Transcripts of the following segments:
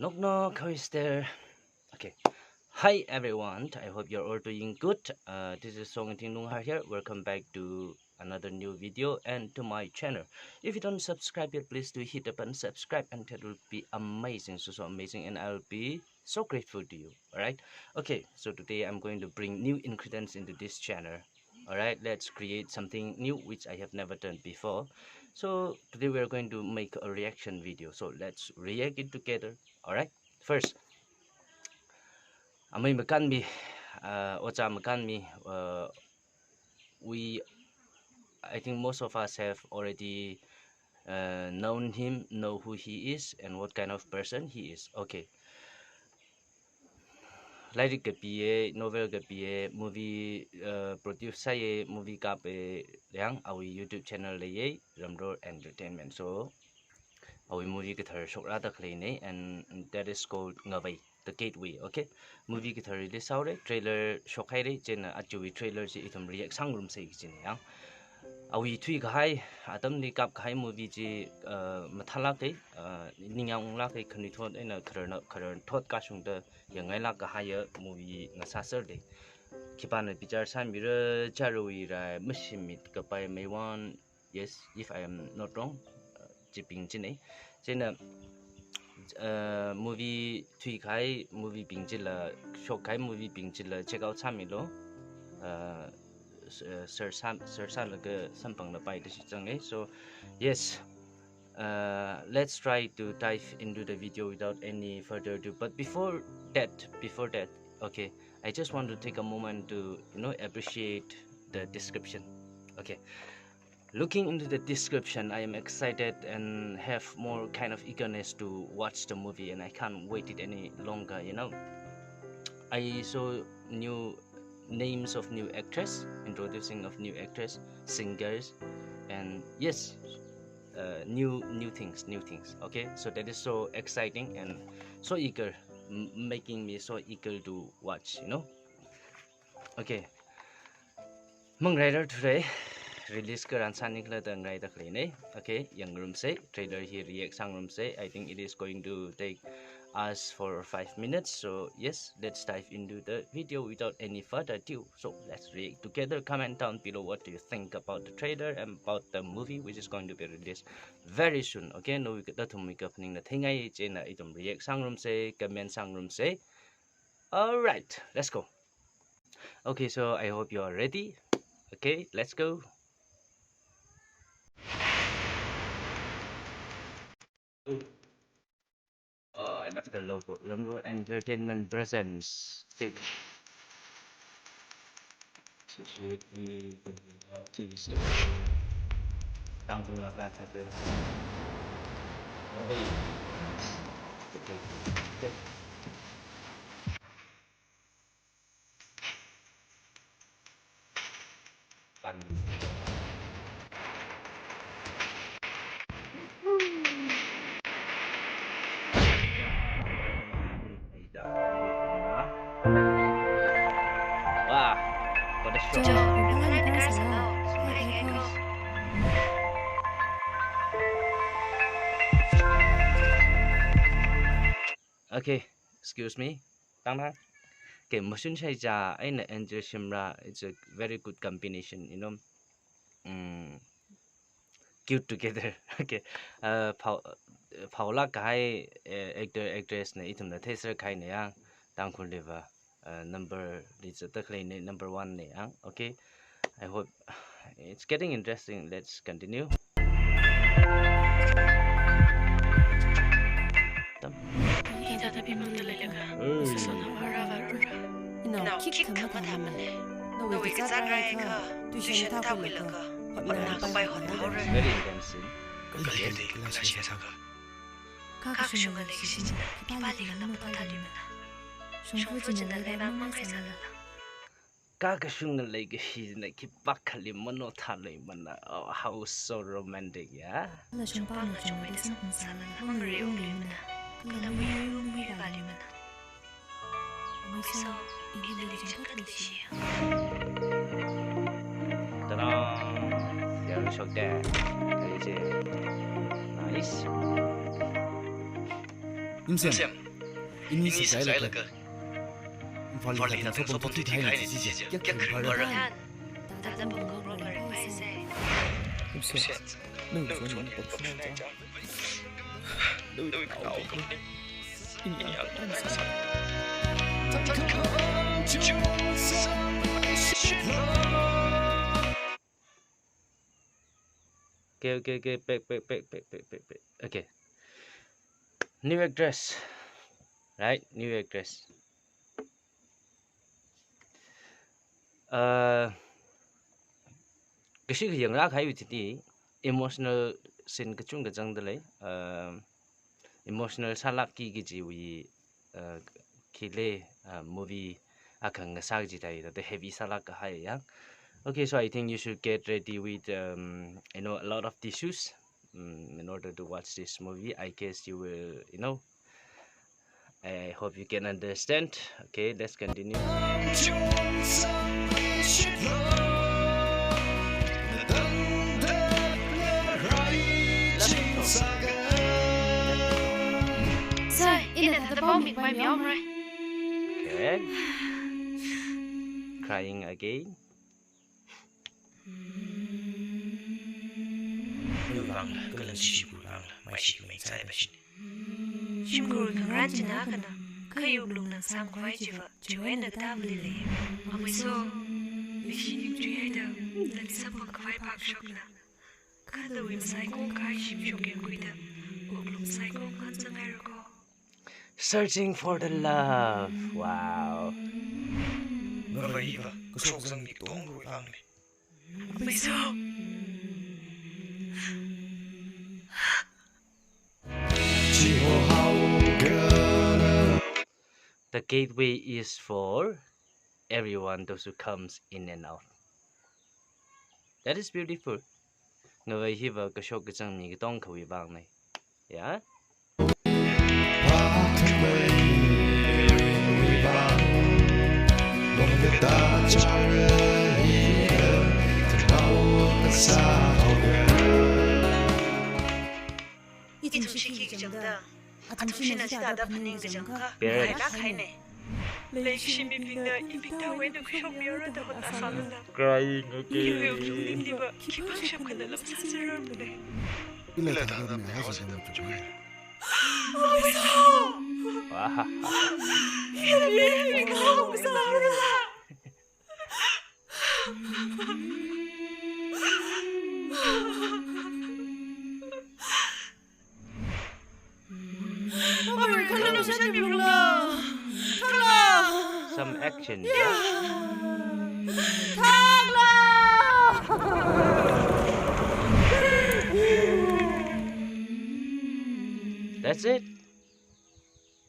Knock knock, who is there? Okay. Hi everyone, I hope you're all doing good. This is Song Tinglunghar here. Welcome back to another new video and to my channel. If you don't subscribe yet, please do hit the button subscribe, and that will be amazing, so amazing, and I'll be so grateful to you. Alright? Okay, so today I'm going to bring new ingredients into this channel. Alright, let's create something new which I have never done before. So today we're going to make a reaction video. So let's react it together. Alright, first Amay makanmi, Ocha makanmi. I think most of us have already known him, know who he is, and what kind of person he is. Okay. Like the novel the movie produce movie kapai yang our YouTube channel lay Ramror Entertainment. So our movie guitar shock rather clean, and that is called Ngavei, the gateway. Okay, movie guitar release out trailer shock hai chen achu trailer si itum react sang room se chen yang awi thui khai atam ni kap khai movie ji mathala ke ningang la ke khani thot ena kharan thot ka sung de yangai la ka ha movie nga sa ser de kipan picture san mir Charawui ra Mashimitmi kapai Meiwon. Yes, if I am not wrong, chipping chin chen movie thui khai movie ping chila shock khai movie ping chila check out samilo sir san like sampang na pai de. So yes, let's try to dive into the video without any further ado. But before that, okay, I just want to take a moment to appreciate the description. Okay, looking into the description, I am excited and have more kind of eagerness to watch the movie, and I can't wait it any longer. I saw new names of new actress, introducing of new actress, singers, and yes, new things. Okay, so that is so exciting and so eager, making me so eager to watch. Okay, Mong Rider today release ke ransan nikla the ngai the clean. Okay, young room say trailer here react sang room say. I think it is going to take us for 5 minutes. So yes, let's dive into the video without any further ado. So let's react together. Comment down below what do you think about the trailer and about the movie, which is going to be released very soon. Okay, no we get to make up ning na thingai chena itum react sang room say, comment sang room say. All right, let's go. Okay, so I hope you are ready. Okay, let's go. I love the logo. Ramror Entertainment presents. Tangkhul Naga. Wah, pada shock. Okay, excuse me. Okay, Motion Shaija and Angel Shimra, it's a very good combination, cute together. Okay, Paula Kai actress na itum na taser kai na yang Tangkhul Naga number number 1 na yang. Okay, I hope it's getting interesting. Let's continue. Very intense. Oh, how so romantic, yeah? Nice. 임쌤, ini sakrai laka Vali ta so pom thi thai ni ji ji kya khar ra ta da bong ro lo re pai se no so ni pom na ja no au ini ya sa Okay, back. Okay, new address, right? New address. Cái sự hiện ra hay thì emotional sin cái chung cái chẳng đấy emotional salak cái gì vì khi lệ movie akan cái sao gì đấy the heavy salak cái hay ya. Okay, so I think you should get ready with a lot of tissues in order to watch this movie. I guess you will, I hope you can understand. Okay, let's continue. sai in da da bong mi pai mi om rồi Okay. Crying again. cái lần chỉ của nàng mai chỉ mình sai vậy shim guru kan ran chi na kana ka yu blung na sam khwai chi va chwe na ta li le ma mai so mi shi ni tri ai da la ni sa pang khwai pak shok na ka da wi sai ko ka shim shok ke kui da o blung sai ko kan sang ai ro ko Searching for the love. Wow. Ngavei va ko sok sang ni tong ru lang ni mai so The gateway is for everyone, those who comes in and out. That is beautiful. Ngavei hiva ka shok ka chang mi ka tong khawi bang này. Yeah. 이 좀 시키기 정다 아침시나 시다다 분ning 정가 Parents. 라 khai le shimi pinda ipita we de shop yoro da hota salna Crying yu again. liba kipang shop kana lam sa zero ne ila ta ga me ha sa mo chu Wow. mi ko sa la Some action. That's it.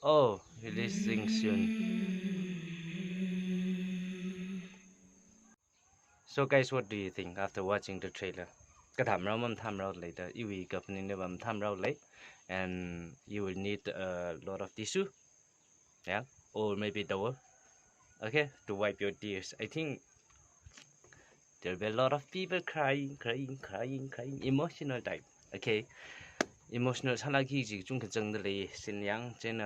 Oh, releasing soon. So guys, what do you think after watching the trailer? Cái thảm rau mầm thảm rau lấy đó, yêu vị gặp nên nếu mầm thảm rau lấy, and you will need a lot of tissue, yeah, or maybe towel, okay, to wipe your tears. I think there'll be a lot of people crying, emotional type. Okay, emotional salagi gì chúng cái chân đó là xin yang trên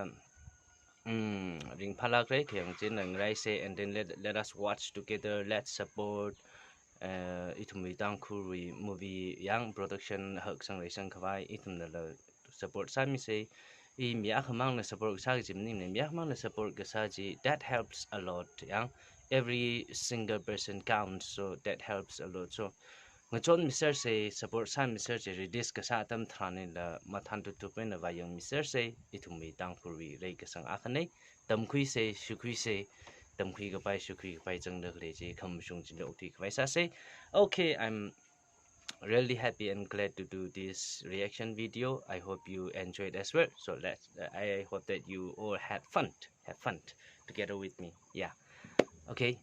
ring palak right yang trên là ngai say, and then let us watch together, let's support itum Tangkhul movie yang production hak sang lai sang khawai itum là support sa mi say I miyak mang na support sa jim nim ne miyak mang na support ka sa ji, that helps a lot yang every single person counts, so that helps a lot. So ngachon mister say support sa mister je redis ka sa tam thane la mathan tu pe na va yang mister say itum Tangkhul rei ka sang akhane tam khui say shukhui say tam khui ka pai shukhui ka pai chang de le ji kham shung ji lo ti ka pai sa say. Okay, I'm really happy and glad to do this reaction video. I hope you enjoyed as well. So I hope that you all had fun together with me. Yeah. Okay,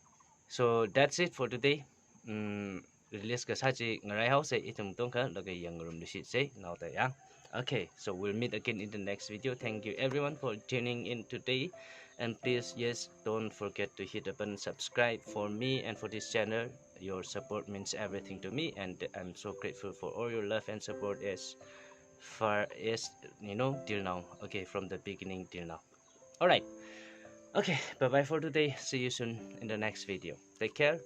so that's it for today. Release ka saji ngarai house itum tongka lagay yang room di say now that yeah. Okay, so we'll meet again in the next video. Thank you everyone for tuning in today, and please, yes, don't forget to hit the button subscribe for me and for this channel. Your support means everything to me, and I'm so grateful for all your love and support as far as till now. Okay, from the beginning till now. All right. Okay, bye bye for today. See you soon in the next video. Take care.